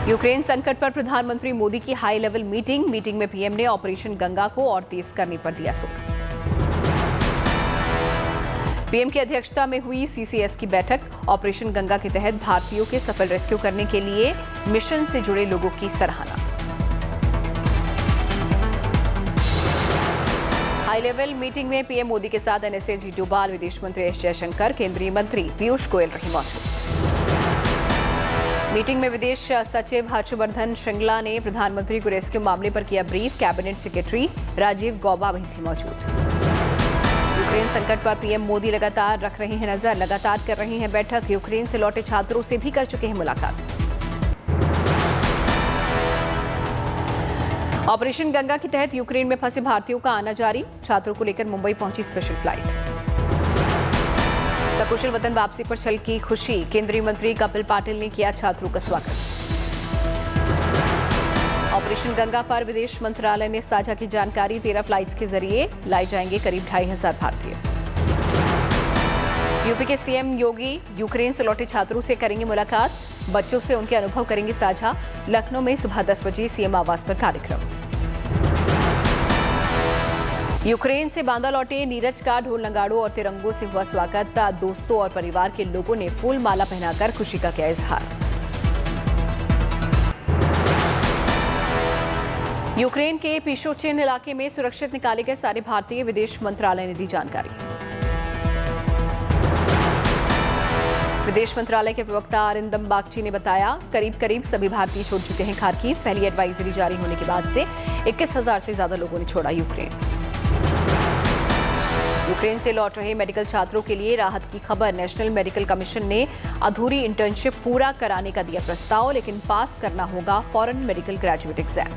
Ukraine संकट पर प्रधानमंत्री मोदी की हाई लेवल मीटिंग में पीएम ने ऑपरेशन गंगा को और तेज करने पर दिया जोर। पीएम की अध्यक्षता में हुई सीसीएस की बैठक। ऑपरेशन गंगा के तहत भारतीयों के सफल रेस्क्यू करने के लिए मिशन से जुड़े लोगों की सराहना। हाई लेवल मीटिंग में पीएम मोदी के साथ एनएसए जी डोभाल, विदेश मंत्री एस जयशंकर, केंद्रीय मंत्री पीयूष गोयल रहे मौजूद। मीटिंग में विदेश सचिव हर्षवर्धन श्रृंगला ने प्रधानमंत्री को रेस्क्यू मामले पर किया brief. Cabinet secretary Rajiv Gauba भी थे मौजूद। यूक्रेन संकट पर पीएम मोदी लगातार रख रहे हैं नजर, लगातार कर रहे हैं बैठक। यूक्रेन से लौटे छात्रों से भी कर चुके हैं मुलाकात। ऑपरेशन गंगा के तहत यूक्रेन में फंसे भारतीयों का आना जारी। छात्रों को लेकर मुंबई पहुंची स्पेशल फ्लाइट। सकुशल वतन वापसी पर छलकी खुशी। केंद्रीय मंत्री कपिल पाटिल ने किया छात्रों का स्वागत। ऑपरेशन गंगा पर विदेश मंत्रालय ने साझा की जानकारी। 13 फ्लाइट्स के जरिए लाए जाएंगे करीब 2500 भारतीय। यूपी के सीएम योगी यूक्रेन से लौटे छात्रों से करेंगे मुलाकात। बच्चों से उनके अनुभव करेंगे साझा। लखनऊ में सुबह 10 बजे सीएम आवास पर कार्यक्रम। यूक्रेन से बांदा लौटे नीरज का ढोल नगाड़ों और तिरंगों से हुआ स्वागत। दोस्तों और परिवार के लोगों ने फूल माला पहनाकर खुशी का किया इजहार। यूक्रेन के पिशोचिन इलाके में सुरक्षित निकाले गए सारे भारतीय। विदेश मंत्रालय ने दी जानकारी। विदेश मंत्रालय के प्रवक्ता अरिंदम बागची ने बताया, करीब सभी भारतीय छोड़ चुके हैं खार्किव। पहली एडवाइजरी जारी होने के बाद से 21,000 से ज्यादा लोगों ने छोड़ा यूक्रेन। यूक्रेन से लौट रहे मेडिकल छात्रों के लिए राहत की खबर। नेशनल मेडिकल कमीशन ने अधूरी इंटर्नशिप पूरा कराने का दिया प्रस्ताव, लेकिन पास करना होगा foreign medical graduate exam.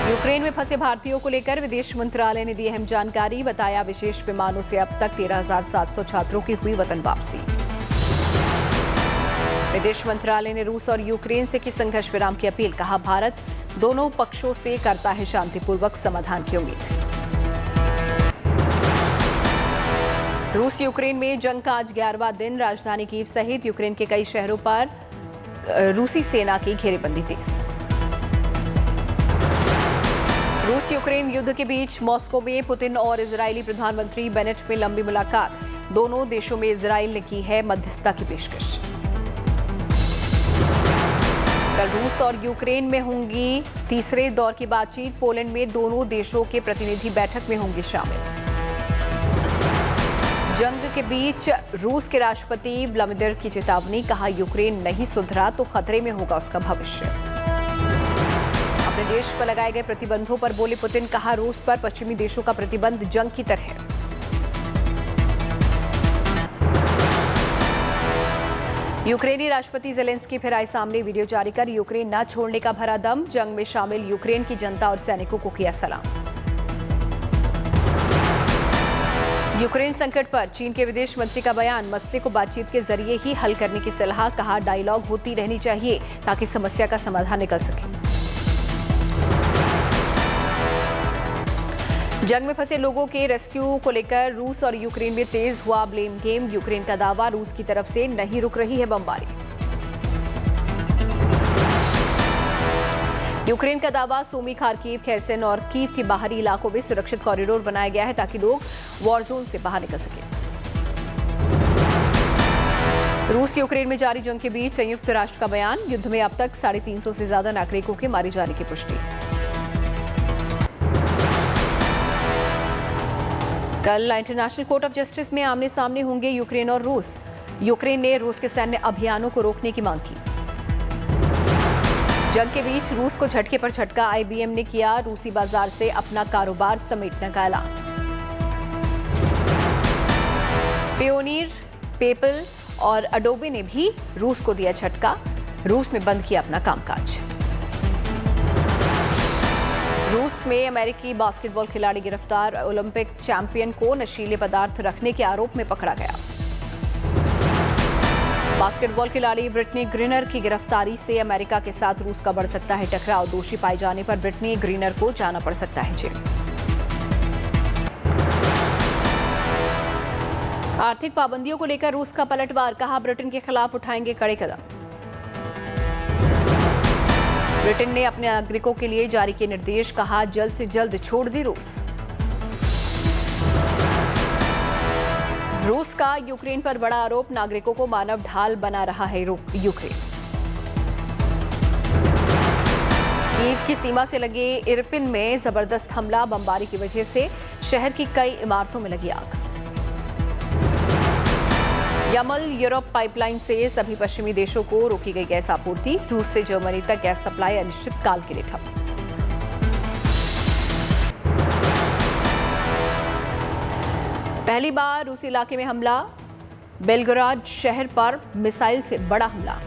Ukraine में फंसे भारतीयों को लेकर विदेश मंत्रालय ने दी अहम जानकारी। बताया, विशेष विमानों से अब तक 13,700 छात्रों की हुई वतन वापसी। विदेश मंत्रालय ने रूस और यूक्रेन से की संघर्ष विराम की अपील। कहा, भारत दोनों पक्षों से करता है शांतिपूर्वक समाधान की उम्मीद। रूस यूक्रेन में जंग का आज 11वां दिन। राजधानी कीव सहित यूक्रेन के कई शहरों पर रूसी सेना की घेरेबंदी तेज। रूस यूक्रेन युद्ध के बीच मॉस्को में पुतिन और इजरायली प्रधानमंत्री बेनेट में लंबी मुलाकात। दोनों देशों में इजरायल ने की है मध्यस्थता की पेशकश। कल रूस और यूक्रेन में होंगी तीसरे दौर की बातचीत। पोलैंड में दोनों देशों के प्रतिनिधि बैठक में होंगे शामिल। जंग के बीच रूस के राष्ट्रपति व्लादिमीर की चेतावनी। कहा, यूक्रेन नहीं सुधरा तो खतरे में होगा उसका भविष्य। अपने देश पर लगाए गए प्रतिबंधों पर बोले पुतिन। कहा, रूस पर पश्चिमी देशों का प्रतिबंध जंग की तरह है। यूक्रेनी राष्ट्रपति ज़ेलेंस्की फिर आए सामने। वीडियो जारी कर यूक्रेन न छोड़ने का भरा दम। जंग में शामिल यूक्रेन की जनता और सैनिकों को किया सलाम। यूक्रेन संकट पर चीन के विदेश मंत्री का बयान। मसले को बातचीत के जरिए ही हल करने की सलाह। कहा, डायलॉग होती रहनी चाहिए ताकि समस्या का समाधान निकल सके। जंग में फंसे लोगों के रेस्क्यू को लेकर रूस और यूक्रेन में तेज हुआ ब्लेम गेम। यूक्रेन का दावा, रूस की तरफ से नहीं रुक रही है बमबारी। यूक्रेन का दावा, सूमी, खार्किव, खेरसन और कीव के बाहरी इलाकों में सुरक्षित कॉरिडोर बनाया गया है ताकि लोग वॉर जोन से बाहर निकल सकें। रूस यूक्रेन में जारी जंग के बीच संयुक्त राष्ट्र का बयान। युद्ध में अब तक 350 से ज्यादा नागरिकों के मारे जाने की पुष्टि। कल इंटरनेशनल कोर्ट ऑफ जस्टिस में आमने सामने होंगे यूक्रेन और रूस। यूक्रेन ने रूस के सैन्य अभियानों को रोकने की मांग की। जंग के बीच रूस को झटके पर झटका। आईबीएम ने किया रूसी बाजार से अपना कारोबार समेटने का ऐलान। पेयोनीर, पेपल और अडोबे ने भी रूस को दिया झटका। रूस में बंद किया अपना कामकाज। रूस में अमेरिकी बास्केटबॉल खिलाड़ी गिरफ्तार। ओलंपिक चैंपियन को नशीले पदार्थ रखने के आरोप में पकड़ा गया। बास्केटबॉल खिलाड़ी ब्रिटनी ग्रीनर की गिरफ्तारी से अमेरिका के साथ रूस का बढ़ सकता है टकराव। दोषी पाए जाने पर ब्रिटनी ग्रीनर को जाना पड़ सकता है जेल। आर्थिक पाबंदियों को लेकर रूस का पलटवार। कहा, ब्रिटेन के खिलाफ उठाएंगे कड़े कदम। ब्रिटेन ने अपने नागरिकों के लिए जारी किए निर्देश, कहा जल्द से जल्द छोड़ दे रूस। रूस का यूक्रेन पर बड़ा आरोप, नागरिकों को मानव ढाल बना रहा है यूक्रेन। कीव की सीमा से लगे इरपिन में जबरदस्त हमला, बमबारी की वजह से शहर की कई इमारतों में लगी आग। यमल यूरोप पाइपलाइन से सभी पश्चिमी देशों को रोकी गई गैस आपूर्ति, रूस से जर्मनी तक गैस सप्लाई अनिश्चितकाल के लिए ठप। पहली बार रूसी इलाके में हमला, बेलग्राद शहर पर मिसाइल से बड़ा हमला।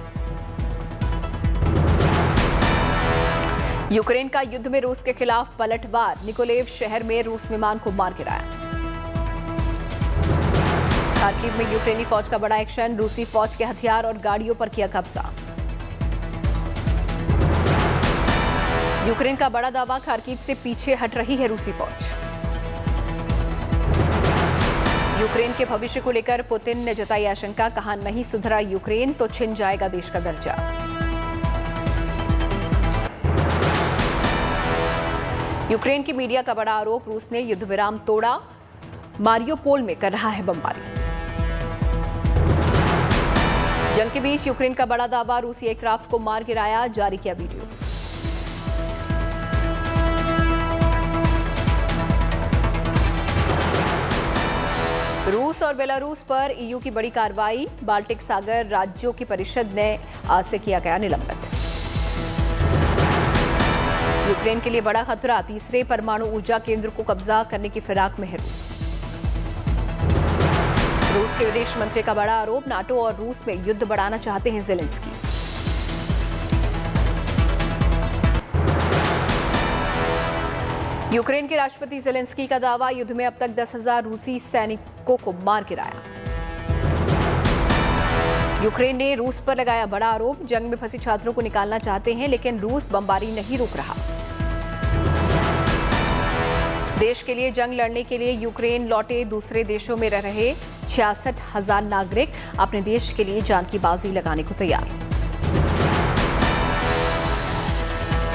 यूक्रेन का युद्ध में रूस के खिलाफ पलटवार, निकोलेव शहर में रूस विमान को मार गिराया। खार्किव में यूक्रेनी फौज का बड़ा एक्शन, रूसी फौज के हथियार और गाड़ियों पर किया कब्जा। यूक्रेन का बड़ा दावा, खार्किव से पीछे हट रही है रूसी फौज। यूक्रेन के भविष्य को लेकर पुतिन ने जताई आशंका, कहा नहीं सुधरा यूक्रेन तो छिन जाएगा देश का दर्जा। यूक्रेन की मीडिया का बड़ा आरोप, रूस ने युद्ध विराम तोड़ा, मारियोपोल में कर रहा है बमबारी। जंग के बीच यूक्रेन का बड़ा दावा, रूसी एयरक्राफ्ट को मार गिराया, जारी किया वीडियो। रूस और बेलारूस पर ईयू की बड़ी कार्रवाई, बाल्टिक सागर राज्यों की परिषद ने आज से किया गया निलंबित। यूक्रेन के लिए बड़ा खतरा, तीसरे परमाणु ऊर्जा केंद्र को कब्जा करने की फिराक में है रूस। रूस के विदेश मंत्री का बड़ा आरोप, नाटो और रूस में युद्ध बढ़ाना चाहते हैं ज़ेलेंस्की। यूक्रेन के राष्ट्रपति ज़ेलेंस्की का दावा, युद्ध में अब तक 10,000 रूसी सैनिकों को मार गिराया। यूक्रेन ने रूस पर लगाया बड़ा आरोप, जंग में फंसे छात्रों को निकालना चाहते हैं लेकिन रूस बमबारी नहीं रोक रहा। देश के लिए जंग लड़ने के लिए यूक्रेन लौटे दूसरे देशों में रह रहे 66,000 नागरिक अपने देश के लिए जान की बाजी लगाने को तैयार।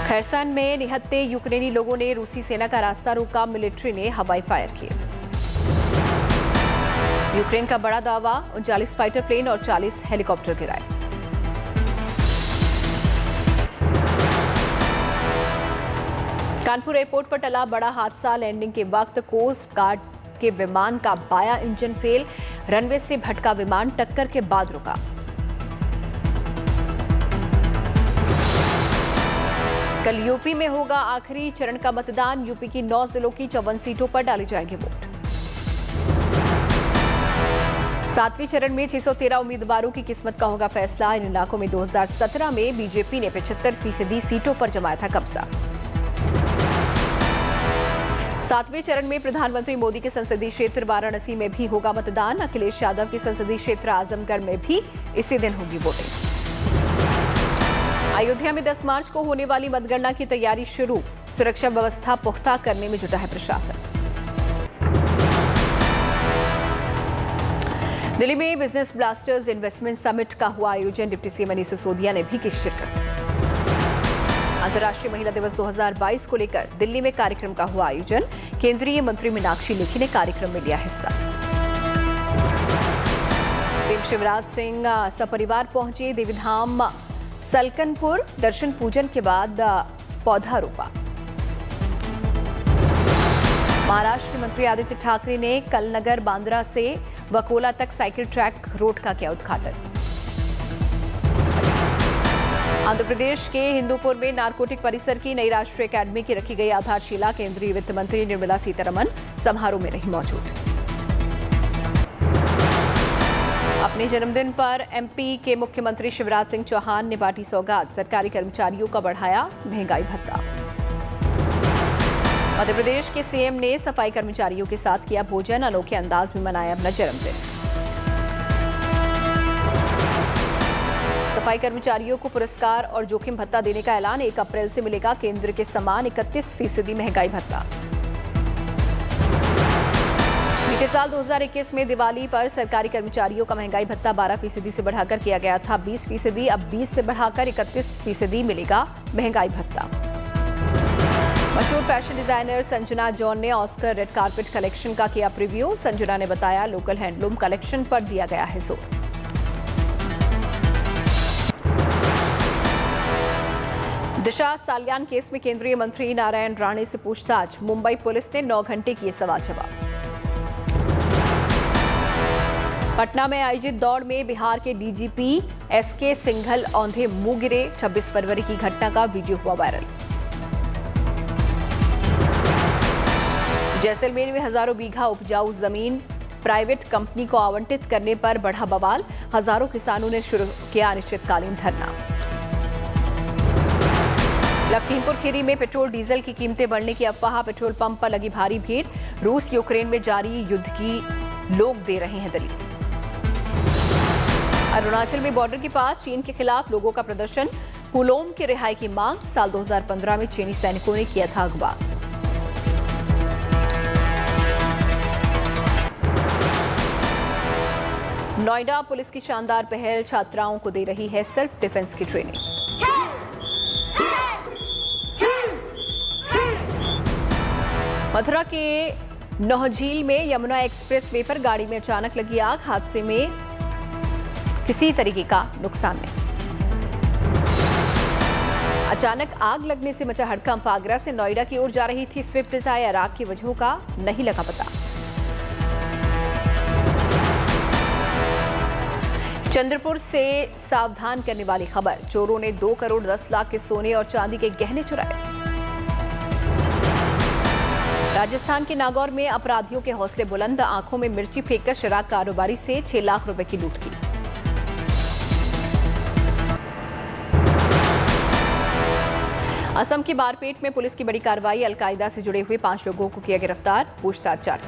खैरसन में निहत्थे यूक्रेनी लोगों ने रूसी सेना का रास्ता रोका, मिलिट्री ने हवाई फायर किए। यूक्रेन का बड़ा दावा, 39 फाइटर प्लेन और 40 हेलीकॉप्टर गिराए। कानपुर एयरपोर्ट पर टला बड़ा हादसा, लैंडिंग के वक्त कोस्ट गार्ड के विमान का बायां इंजन फेल, रनवे से भटका विमान टक्कर के बाद रुका। कल यूपी में होगा आखिरी चरण का मतदान, यूपी की 9 जिलों की 54 सीटों पर डाले जाएंगे वोट। 7वें चरण में 613 उम्मीदवारों की किस्मत का होगा फैसला। इन इलाकों में 2017 में बीजेपी ने 75% सीटों पर जमाया था कब्जा। 7वें चरण में प्रधानमंत्री मोदी के संसदीय क्षेत्र वाराणसी में भी होगा मतदान। अखिलेश यादव के संसदीय क्षेत्र आजमगढ़ में भी इसी दिन होगी वोटिंग। अयोध्या में 10 मार्च को होने वाली मतगणना की तैयारी शुरू, सुरक्षा व्यवस्था पुख्ता करने में जुटा है प्रशासन। दिल्ली में बिजनेस ब्लास्टर्स इन्वेस्टमेंट समिट का हुआ आयोजन, डिप्टी सीएम मनीष सिसोदिया ने भी की शिरकत। अंतर्राष्ट्रीय महिला दिवस 2022 को लेकर दिल्ली में कार्यक्रम का हुआ आयोजन, केंद्रीय मंत्री मीनाक्षी लेखी ने कार्यक्रम में लिया हिस्सा। सीएम शिवराज सिंह सपरिवार पहुंचे देवीधाम सलकनपुर, दर्शन पूजन के बाद पौधा रोपा। महाराष्ट्र के मंत्री आदित्य ठाकरे ने कलनगर बांद्रा से वकोला तक साइकिल ट्रैक रोड का किया उद्घाटन। आंध्र प्रदेश के हिंदूपुर में नारकोटिक परिसर की नई राष्ट्रीय अकेडमी की रखी गई आधारशिला, केंद्रीय वित्त मंत्री निर्मला सीतारमण समारोह में रही मौजूद। अपने जन्मदिन पर एमपी के मुख्यमंत्री शिवराज सिंह चौहान ने बांटी सौगात, सरकारी कर्मचारियों का बढ़ाया महंगाई भत्ता। मध्य प्रदेश के सीएम ने सफाई कर्मचारियों के साथ किया भोजन, अनोखे अंदाज में मनाया अपना जन्मदिन। सफाई कर्मचारियों को पुरस्कार और जोखिम भत्ता देने का ऐलान, 1 अप्रैल से मिलेगा केंद्र के समान 31% महंगाई भत्ता। बीते साल 2021 में दिवाली पर सरकारी कर्मचारियों का महंगाई भत्ता 12% से बढ़ाकर किया गया था 20%। अब 20 से बढ़ाकर 31% मिलेगा महंगाई भत्ता। मशहूर फैशन डिजाइनर संजना जॉन ने ऑस्कर रेड कार्पेट कलेक्शन का किया प्रीव्यू। संजना ने बताया, लोकल हैंडलूम कलेक्शन पर दिया गया है जोर। दिशा साल्यान केस में केंद्रीय मंत्री नारायण राणे से पूछताछ। मुंबई पुलिस ने 9 घंटे किए सवाल जवाब। पटना में आयोजित दौड़ में बिहार के डीजीपी एसके सिंघल औंधे मुंह गिरे। 26 फरवरी की घटना का वीडियो हुआ वायरल। जैसलमेर में हजारों बीघा उपजाऊ जमीन प्राइवेट कंपनी को आवंटित करने पर बढ़ा बवाल। हजारों किसानों ने शुरू किया अनिश्चितकालीन धरना। लखीमपुर खीरी में पेट्रोल डीजल की कीमतें बढ़ने की अफवाह। पेट्रोल पंप पर लगी भारी भीड़। रूस यूक्रेन में जारी युद्ध की लोग दे रहे हैं दलील। अरुणाचल में बॉर्डर के पास चीन के खिलाफ लोगों का प्रदर्शन। पुलोम की रिहाई की मांग। साल 2015 में चीनी सैनिकों ने किया था अगवा। नोएडा पुलिस की शानदार पहल छात्राओं को दे रही है सेल्फ डिफेंस की ट्रेनिंग। मथुरा के नौझील में यमुना एक्सप्रेस वे पर गाड़ी में अचानक लगी आग। हादसे में किसी तरीके का नुकसान नहीं। अचानक आग लगने से मचा हड़कंप। आगरा से नोएडा की ओर जा रही थी स्विफ्ट डिजायर। आग की वजहों का नहीं लगा पता। चंद्रपुर से सावधान करने वाली खबर। चोरों ने 2 करोड़ 10 लाख के सोने और चांदी के गहने चुराए। राजस्थान के नागौर में अपराधियों के हौसले बुलंद। आंखों में मिर्ची फेंककर शराब कारोबारी से 6 लाख रुपए की लूट की। असम के बारपेट में पुलिस की बड़ी कार्रवाई। अलकायदा से जुड़े हुए 5 लोगों को किया गिरफ्तार। पूछताछ जारी।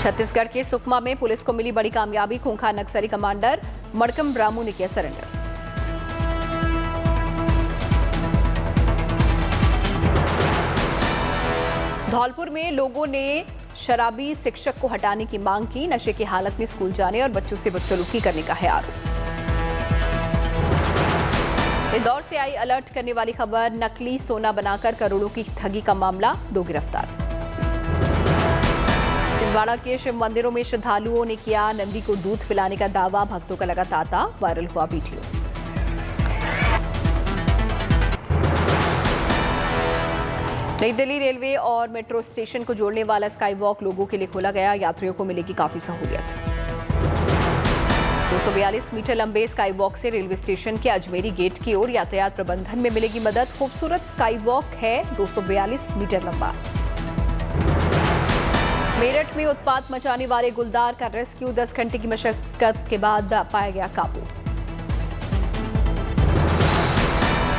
छत्तीसगढ़ के सुकमा में पुलिस को मिली बड़ी कामयाबी। खूंखार नक्सली कमांडर मड़कम ब्रामू ने किया सरेंडर। धौलपुर में लोगों ने शराबी शिक्षक को हटाने की मांग की। नशे की हालत में स्कूल जाने और बच्चों से बदसलूकी करने का है आरोप। इंदौर से आई अलर्ट करने वाली खबर। नकली सोना बनाकर करोड़ों की ठगी का मामला। 2 गिरफ्तार। छिंदवाड़ा के शिव मंदिरों में श्रद्धालुओं ने किया नंदी को दूध पिलाने का दावा। भक्तों का लगा तांता। वायरल हुआ वीडियो। नई दिल्ली रेलवे और मेट्रो स्टेशन को जोड़ने वाला स्काई वॉक लोगों के लिए खोला गया। यात्रियों को मिलेगी काफी सहूलियत। 242 मीटर लंबे स्काई वॉक से रेलवे स्टेशन के अजमेरी गेट की ओर यातायात प्रबंधन में मिलेगी मदद। खूबसूरत स्काई वॉक है 242 मीटर लंबा। मेरठ में उत्पात मचाने वाले गुलदार का रेस्क्यू। 10 घंटे की मशक्कत के बाद पाया गया काबू।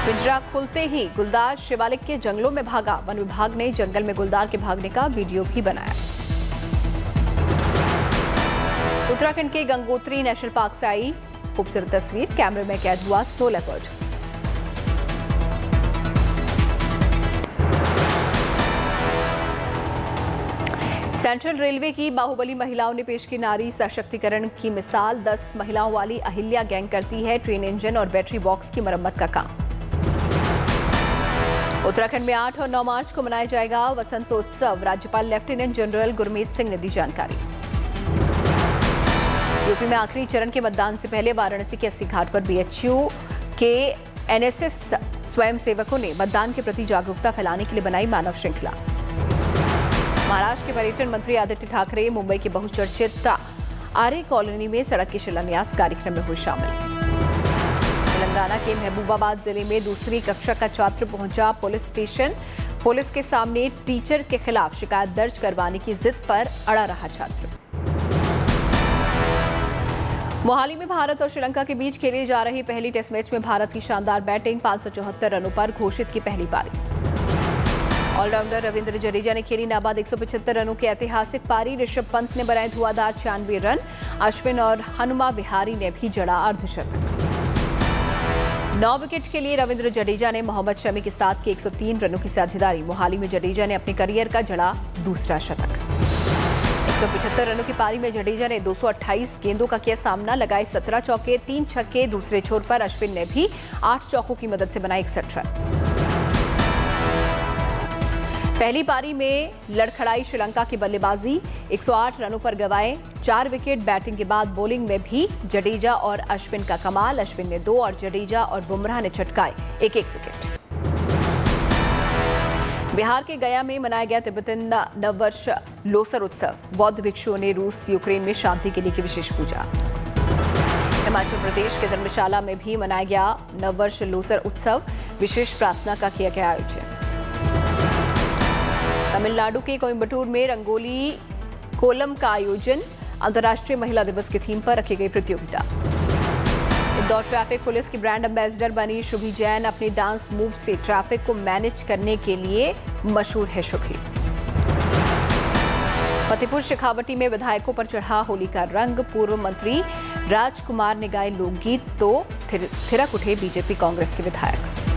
पिंजरा खुलते ही गुलदार शिवालिक के जंगलों में भागा। वन विभाग ने जंगल में गुलदार के भागने का वीडियो भी बनाया। उत्तराखंड के गंगोत्री नेशनल पार्क से आई खूबसूरत तस्वीर। कैमरे में कैद हुआ स्नो लेपर्ड। सेंट्रल रेलवे की बाहुबली महिलाओं ने पेश की नारी सशक्तिकरण की मिसाल। 10 महिलाओं वाली अहिल्या गैंग करती है ट्रेन इंजन और बैटरी बॉक्स की मरम्मत का काम। उत्तराखंड में 8 और 9 मार्च को मनाया जाएगा वसंतोत्सव। राज्यपाल लेफ्टिनेंट जनरल गुरमीत सिंह ने दी जानकारी। यूपी में आखिरी चरण के मतदान से पहले वाराणसी के 80 घाट पर बीएचयू के एनएसएस स्वयंसेवकों ने मतदान के प्रति जागरूकता फैलाने के लिए बनाई मानव श्रृंखला। महाराष्ट्र के पर्यटन मंत्री आदित्य ठाकरे मुंबई के बहुचर्चित आर्य कॉलोनी में सड़क के शिलान्यास कार्यक्रम में हुए शामिल। तेलंगाना के महबूबाबाद जिले में 2री कक्षा का छात्र पहुंचा पुलिस स्टेशन। पुलिस के सामने टीचर के खिलाफ शिकायत दर्ज करवाने की जिद पर अड़ा रहा छात्र। मोहाली में भारत और श्रीलंका के बीच खेली जा रही पहली टेस्ट मैच में भारत की शानदार बैटिंग। 574 रनों पर घोषित की पहली पारी। ऑलराउंडर रविंद्र जडेजा ने खेली नाबाद 175 रनों की ऐतिहासिक पारी। ऋषभ पंत ने बनाए धुआंधार 96 रन। अश्विन और हनुमा विहारी ने भी जड़ा अर्धशतक। 9 विकेट के लिए रविंद्र जडेजा ने मोहम्मद शमी के साथ की 103 रनों की साझेदारी। मोहाली में जडेजा ने अपने करियर का जड़ा दूसरा शतक। 175 रनों की पारी में जडेजा ने 228 गेंदों का किया सामना, लगाए 17 चौके 3 छक्के। दूसरे छोर पर अश्विन ने भी 8 चौकों की मदद से बनाए 61 रन। पहली पारी में लड़खड़ाई श्रीलंका की बल्लेबाजी, 108 रनों पर गंवाए 4 विकेट। बैटिंग के बाद बॉलिंग में भी जडेजा और अश्विन का कमाल। अश्विन ने 2 और जडेजा और बुमराह ने चटकाए 1-1 विकेट। बिहार के गया में मनाया गया तिब्बतन नववर्ष लोसर उत्सव। बौद्ध भिक्षुओं ने रूस यूक्रेन में शांति के लिए की विशेष पूजा। हिमाचल प्रदेश के धर्मशाला में भी मनाया गया नववर्ष लोसर उत्सव। विशेष प्रार्थना का किया गया आयोजन। तमिलनाडु के कोयम्बटूर में रंगोली कोलम का आयोजन। अंतर्राष्ट्रीय महिला दिवस की थीम पर रखी गई प्रतियोगिता। इंदौर ट्रैफिक पुलिस की ब्रांड एम्बेसडर बनी शुभी जैन। अपने डांस मूव से ट्रैफिक को मैनेज करने के लिए मशहूर है शुभी। फतेहपुर शेखावटी में विधायकों पर चढ़ा होली का रंग। पूर्व मंत्री राजकुमार ने गाए लोकगीत तो थिरक उठे बीजेपी कांग्रेस के विधायक।